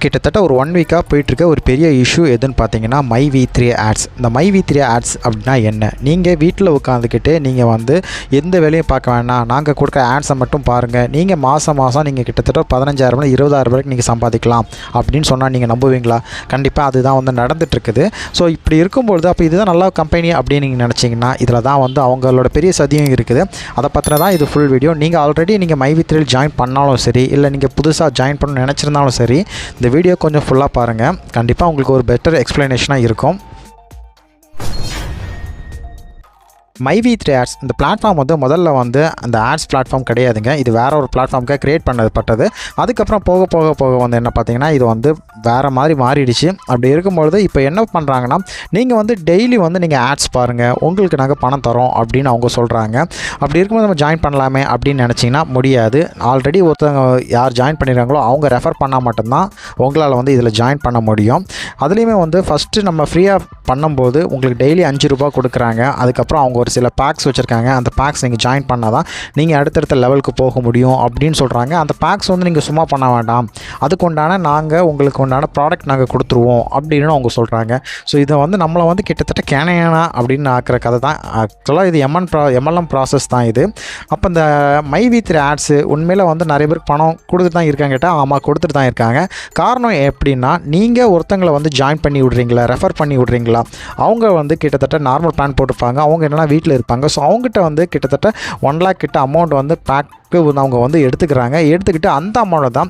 கிட்டத்தட்ட ஒரு 1 வீக்காக போயிட்டுருக்க ஒரு பெரிய இஷ்யூ எதுன்னு பார்த்தீங்கன்னா MyV3 ஆட்ஸ். இந்த MyV3 ஆட்ஸ் அப்படின்னா என்ன? நீங்கள் வீட்டில் உட்காந்துக்கிட்டு நீங்கள் வந்து எந்த வேலையும் பார்க்க வேணாம், நாங்கள் கொடுக்குற ஆட்ஸை மட்டும் பாருங்கள், நீங்கள் மாதம் நீங்கள் கிட்டத்தட்ட 15,000 20,000 வரைக்கும் நீங்கள் சம்பாதிக்கலாம் அப்படின்னு சொன்னால் நீங்கள் நம்புவீங்களா? கண்டிப்பாக அதுதான் வந்து நடந்துகிட்ருக்குது. ஸோ இப்படி இருக்கும்பொழுது அப்போ இதுதான் நல்ல கம்பெனி அப்படின்னு நீங்கள் நினச்சிங்கன்னா இதில் தான் வந்து அவங்களோட பெரிய சதியும் இருக்குது. அதை பற்றின தான் இது ஃபுல் வீடியோ. நீங்கள் ஆல்ரெடி நீங்கள் MyV3 ஜாயின் பண்ணாலும் சரி, இல்லை நீங்கள் புதுசாக ஜாயின் பண்ணணும்னு நினச்சிருந்தாலும் சரி, இந்த வீடியோ கொஞ்சம் ஃபுல்லாக பாருங்கள். கண்டிப்பாக உங்களுக்கு ஒரு பெட்டர் எக்ஸ்ப்ளனேஷனாக இருக்கும். MyV3 ஆட்ஸ் இந்த பிளாட்ஃபார்ம் வந்து முதல்ல வந்து அந்த ஆட்ஸ் பிளாட்ஃபார்ம் கிடையாதுங்க. இது வேறு ஒரு பிளாட்ஃபார்முக்காக க்ரியேட் பண்ணப்பட்டது. அதுக்கப்புறம் போக வந்து என்ன பார்த்தீங்கன்னா இது வந்து வேறு மாதிரி மாறிடுச்சு. அப்படி இருக்கும்பொழுது இப்போ என்ன பண்ணுறாங்கன்னா, நீங்கள் வந்து டெய்லி வந்து நீங்கள் ஆட்ஸ் பாருங்கள், உங்களுக்கு நாங்கள் பணம் தரோம் அப்படின்னு அவங்க சொல்கிறாங்க. அப்படி இருக்கும்போது நம்ம ஜாயின் பண்ணலாமே அப்படின்னு நினச்சிங்கன்னா முடியாது. ஆல்ரெடி ஒருத்தவங்க யார் ஜாயின் பண்ணிடுறாங்களோ அவங்க ரெஃபர் பண்ணால் மட்டும்தான் உங்களால் வந்து இதில் ஜாயின் பண்ண முடியும். அதுலேயுமே வந்து ஃபஸ்ட்டு நம்ம ஃப்ரீயாக பண்ணும்போது உங்களுக்கு டெய்லி 5 ரூபா கொடுக்குறாங்க. அதுக்கப்புறம் அவங்க ஒரு சில பேக்ஸ் வச்சுருக்காங்க. அந்த பேக்ஸ் நீங்கள் ஜாயின் பண்ணால் தான் நீங்கள் அடுத்தடுத்த லெவலுக்கு போக முடியும் அப்படின்னு சொல்கிறாங்க. அந்த பேக்ஸ் வந்து நீங்கள் சும்மா பண்ண வேண்டாம், அதுக்கு உண்டான நாங்கள் உங்களுக்கு உண்டான ப்ராடக்ட் நாங்கள் கொடுத்துருவோம் அப்படின்னு அவங்க சொல்கிறாங்க. ஸோ இதை வந்து நம்மளை வந்து கிட்டத்தட்ட கேனையானா அப்படின்னு ஆக்கிற கதை தான். ஆக்சுவலாக இது MLM ப்ராசஸ் தான் இது. அப்போ இந்த MyV3 ஆட்ஸு உண்மையில் வந்து நிறைய பேருக்கு பணம் கொடுத்துட்டு தான் இருக்காங்க கேட்டால் ஆமாம் கொடுத்துட்டு தான் இருக்காங்க. காரணம் எப்படின்னா, நீங்கள் ஒருத்தங்களை வந்து ஜாயின் பண்ணி விட்றீங்களா, ரெஃபர் பண்ணி விட்றீங்களா, அவங்க வந்து கிட்டத்தட்ட நார்மல் பிளான் போட்டிருப்பாங்க, அவங்க என்னென்னா வீட்டில் இருப்பாங்க. ஸோ அவங்ககிட்ட வந்து கிட்டத்தட்ட 1 lakh கிட்ட அமௌண்ட் வந்து பேக்கு அவங்க வந்து எடுத்துக்கிட்டு அந்த அமௌண்ட்டை தான்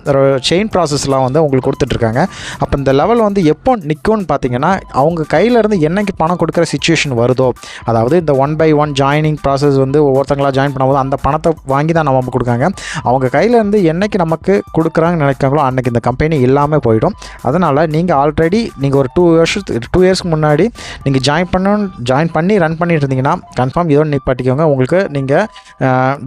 செயின் ப்ராசஸ்லாம் வந்து உங்களுக்கு கொடுத்துட்ருக்காங்க. அப்போ இந்த லெவல் வந்து எப்போ நிற்கும்னு பார்த்தீங்கன்னா, அவங்க கையிலேருந்து என்னைக்கு பணம் கொடுக்குற சிச்சுவேஷன் வருதோ, அதாவது இந்த 1 by 1 ஜாயினிங் ப்ராசஸ் வந்து ஒவ்வொருத்தங்களாக ஜாயின் பண்ணும்போது அந்த பணத்தை வாங்கி தான் நம்ம கொடுக்காங்க. அவங்க கையிலேருந்து என்னைக்கு நமக்கு கொடுக்குறாங்கன்னு நினைக்கிறாங்களோ அன்றைக்கி இந்த கம்பெனி இல்லாமல் போயிடும். அதனால் நீங்கள் ஆல்ரெடி நீங்கள் ஒரு 2 இயர்ஸ்க்கு முன்னாடி நீங்கள் ஜாயின் பண்ணி ரன் பண்ணிட்டு இருந்தீங்கன்னா கன்ஃபார்ம் இதோட நிப்பாட்டிக்கோங்க. உங்களுக்கு நீங்கள்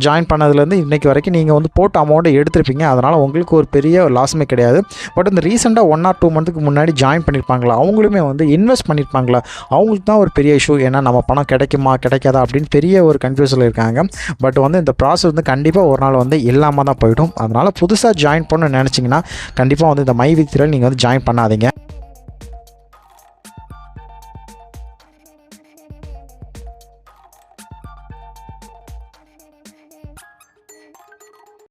ஜாயின் பண்ணதுலேருந்து இன்றைக்கி வரைக்கும் நீங்கள் வந்து போட்ட அமௌண்ட்டை எடுத்துருப்பீங்க. அதனால் உங்களுக்கு ஒரு பெரிய லாஸுமே கிடையாது. பட் இந்த ரீசெண்டாக 1 or 2 மந்த்துக்கு முன்னாடி ஜாயின் பண்ணியிருப்பாங்களா, அவங்களுமே வந்து இன்வெஸ்ட் பண்ணியிருப்பாங்களா, அவங்களுக்கு தான் ஒரு பெரிய இஷ்யூ. ஏன்னா நம்ம பணம் கிடைக்குமா கிடைக்காதா அப்படின்னு பெரிய ஒரு கன்ஃபியூஸில் இருக்காங்க. பட் வந்து இந்த ப்ராசஸ் வந்து கண்டிப்பாக ஒரு நாள் வந்து இல்லாமல் தான் போய்டும். அதனால் புதுசாக ஜாயின் பண்ணணும்னு நினச்சிங்கன்னா கண்டிப்பாக வந்து இந்த MyV3 நீங்கள் வந்து ஜாயின் பண்ணாதீங்க.